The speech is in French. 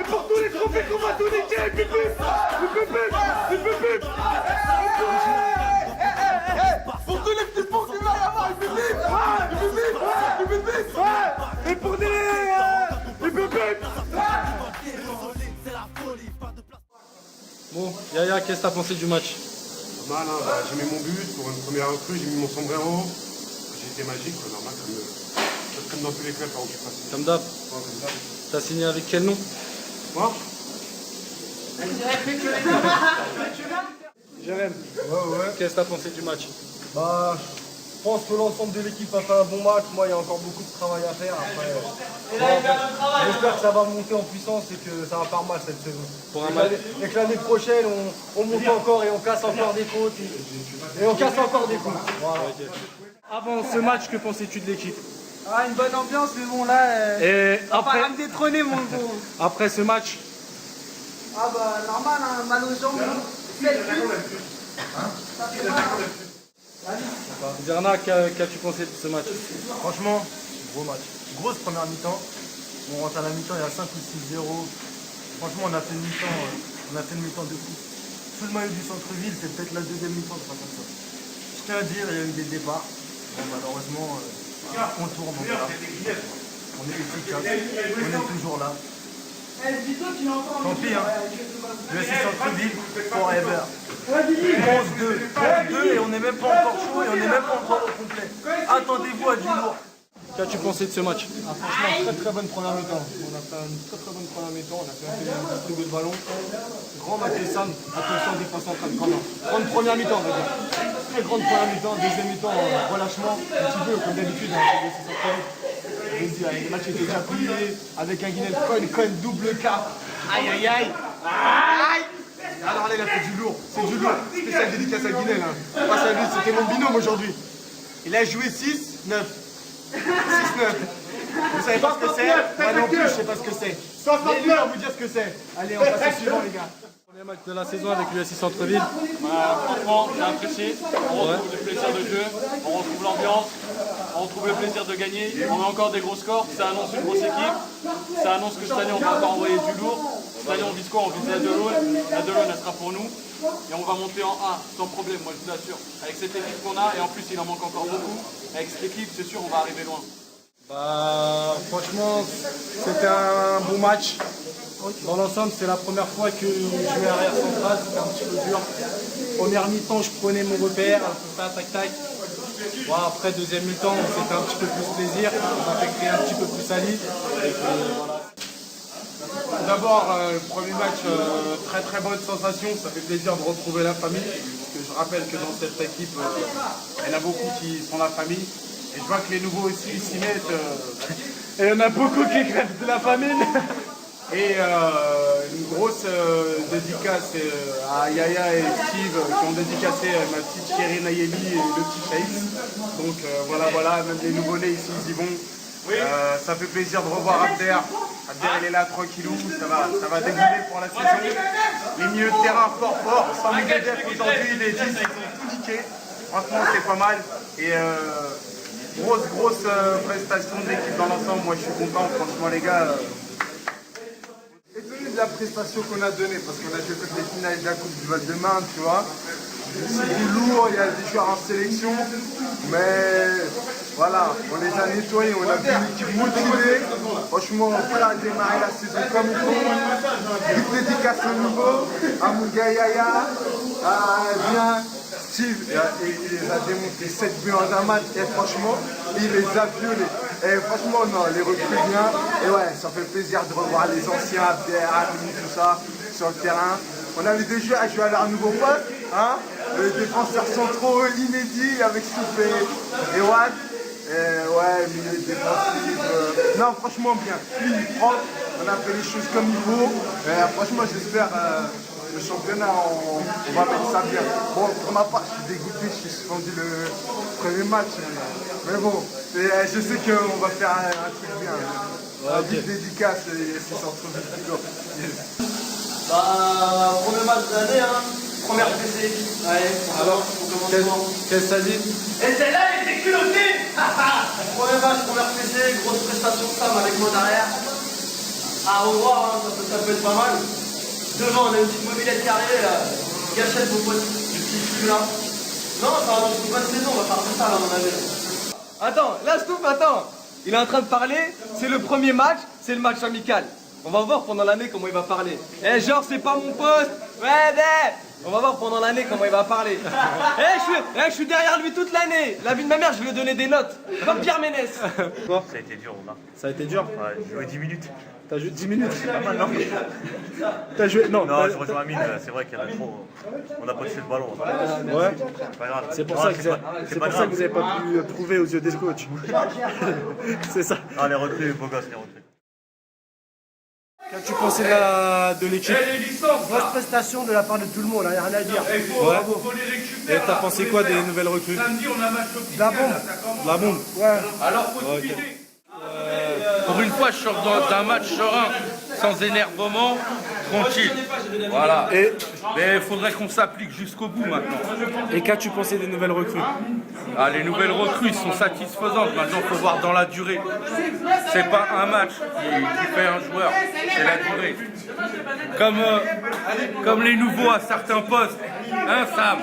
Et pour tous les trophées qu'on va tout niquer, pour tous les petits points qu'il va y avoir, et pour des Bon, Yaya, qu'est-ce que t'as pensé du match? Mal, hein, bah, j'ai mis mon but pour une première recrue, j'ai mis mon sombrero. J'ai été magique, quoi, normal, comme dans tous les clubs par où je suis passé. Comme d'hab. Ouais, comme d'hab. T'as signé avec quel nom? Moi Jérém. Ouais. Qu'est-ce que t'as pensé du match? Bah, je pense que l'ensemble de l'équipe a fait un bon match. Moi, il y a encore beaucoup de travail à faire. Après, j'espère que ça va monter en puissance et que ça va faire mal cette saison. Pour un Et match. et que l'année prochaine, on monte encore et on casse encore des côtes. Et on casse encore des côtes. Voilà. Avant ce match, que pensais-tu de l'équipe? Ah, une bonne ambiance, mais bon, là, Et on va pas me détrôner, mon gros. après ce match, Ah, bah, normal, hein, mal aux jambes. 7 buts. Ça fait mal. Zerna, qu'as-tu pensé de ce match? Franchement, gros match. Grosse première mi-temps. On rentre à la mi-temps, il y a 5 ou 6-0. Franchement, on a fait une mi-temps de fou. Tout le maillot du centre-ville, c'est peut-être la deuxième mi-temps, c'est pas comme ça. Je tiens à dire, il y a eu des départs. Bon, malheureusement, on tourne, on est là. On est efficace, on est toujours là. Tant pis, hein. Le centre-ville, forever. 11-2 et on n'est même pas encore chaud et on n'est même pas encore au complet. Attendez-vous à du lourd. Qu'as-tu pensé de ce match? Franchement, très bonne première mi-temps. On a fait une très bonne première mi-temps. On a fait un distribué de ballon. Grand Matheson, attention des passes en train de prendre. Grande première mi-temps, on va dire. Très grande première mi-temps. Deuxième mi-temps, relâchement. Un petit peu comme d'habitude. Le match était déjà plié avec un Guinel Cohen, double cap. Aïe aïe aïe. Aïe. Alors là, il a fait du lourd. C'est du lourd. Spécial dédicace à Guinel. Hein. Face à lui, c'était mon binôme aujourd'hui. Il a joué 6-9. 6-9. Vous savez pas ce que c'est? Moi non plus, je sais pas ce que c'est. Mais lui, on va vous dire ce que c'est. Allez, on passe au suivant, les gars. Premier match de la saison avec l'USI Centre-Ville. Franchement, j'ai apprécié. On retrouve le plaisir de jeu, on retrouve l'ambiance, on retrouve le plaisir de gagner. On a encore des gros scores, ça annonce une grosse équipe. Ça annonce que cette année, on va encore envoyer du lourd. Cette année, on vise quoi? On vise la Delaune. La Delaune, elle sera pour nous. Et on va monter en A sans problème, moi je vous l'assure. Avec cette équipe qu'on a, et en plus, il en manque encore beaucoup. Avec cette équipe, c'est sûr, on va arriver loin. Bah, franchement, c'était un bon match. Dans l'ensemble, c'est la première fois que je jouais arrière central, c'était un petit peu dur. Première mi-temps, je prenais mon repère, un peu tac-tac. Bon, après, deuxième mi-temps, c'était un petit peu plus plaisir. On a fait créer un petit peu plus à l'île. Voilà. D'abord, le premier match, très bonne sensation. Ça fait plaisir de retrouver la famille. Parce que je rappelle que dans cette équipe, il y en a beaucoup qui sont la famille. Et je vois que les nouveaux aussi s'y mettent. Et il y en a beaucoup qui crèvent de la famine. Et une grosse dédicace à Yaya et Steve qui ont dédicacé ma petite chérie Nayeli et le petit Chaïs. Donc voilà, même les nouveaux-nés ici, ils y vont. Ça fait plaisir de revoir Abder. Abder, il est là tranquillou, ça va dégouler pour la saison. Les milieux de terrain fort, sans Medvedev aujourd'hui, les 10, ils ont tout niqué. Franchement, c'est pas mal. Et grosse prestation de l'équipe dans l'ensemble. Moi, je suis content, franchement, les gars. Étonné de la prestation qu'on a donnée, parce qu'on a joué toutes les finales de la Coupe du Val-de-Marne, tu vois. C'est du lourd, il y a des joueurs en sélection, mais voilà, on les a nettoyés, on a vu une équipe motivée. Franchement, on peut démarrer la saison comme il faut. Vite dédicace au nouveau, à Mouga Yaya, bien. Steve, il les a démonté 7 buts en un match et franchement, il les a violés. Et franchement, non, les recrues bien. Et ouais, ça fait plaisir de revoir les anciens, Abder, Amini, tout ça, sur le terrain. On a les deux joueurs à jouer à leur nouveau poste. Hein, les défenseurs centraux inédits avec Soupe et Watt. Ouais, milieu défensif. Non, franchement, bien. Clean, propre. On a fait les choses comme il faut. Franchement, j'espère. Le championnat, on va mettre ça bien. Bon, pour ma part, je suis dégoûté, je suis suspendu le premier match. Mais bon, je sais qu'on va faire un truc bien. Vite dédicace, c'est centre-ville toujours. Yes. Bah, premier match de l'année, hein. Première PC. Alors, qu'est-ce que ça dit? Et celle-là, elle était culottée. Premier match, première fessée, grosse prestation de Sam avec moi derrière. Ah, au revoir, hein, ça peut être pas mal. Devant, on a une petite mobilette carrée, gâchette pour pote, du petit flux là. Non, ça va dans une bonne saison, on va faire tout ça là, à mon avis. Attends, là Stouff, attends. Il est en train de parler, c'est le premier match, c'est le match amical. On va voir pendant l'année comment il va parler. Eh genre c'est pas mon poste. Ouais, on va voir pendant l'année comment il va parler. Je suis derrière lui toute l'année. La vie de ma mère, je vais lui donner des notes. Comme Pierre Ménès. Ça a été dur, Omar. Ça a été dur. Ouais, j'ai joué 10 minutes. T'as joué 10 minutes. C'est pas mal, non? T'as joué. Non, Non, je rejoins Amine, c'est vrai qu'il y en a trop. On n'a pas touché le ballon. Ouais. C'est pas grave. C'est pour Non, ça que vous grave. n'avez pas pu prouver aux yeux des coachs. C'est ça. Ah, les recrues, beaux gosses, les recrues. Qu'as-tu pensé de l'équipe? Grosse prestation de la part de tout le monde, il n'y a rien à dire. Et t'as pensé quoi des nouvelles recrues? La bombe. La bombe. Pour une fois, je sors d'un match serein, sans énervement, tranquille. Voilà. Mais il faudrait qu'on s'applique jusqu'au bout maintenant. Et qu'as-tu pensé des nouvelles recrues? Ah, les nouvelles recrues sont satisfaisantes. Maintenant, il faut voir dans la durée. C'est pas un match qui fait un joueur, c'est la durée. Comme les nouveaux à certains postes. Hein, Sam?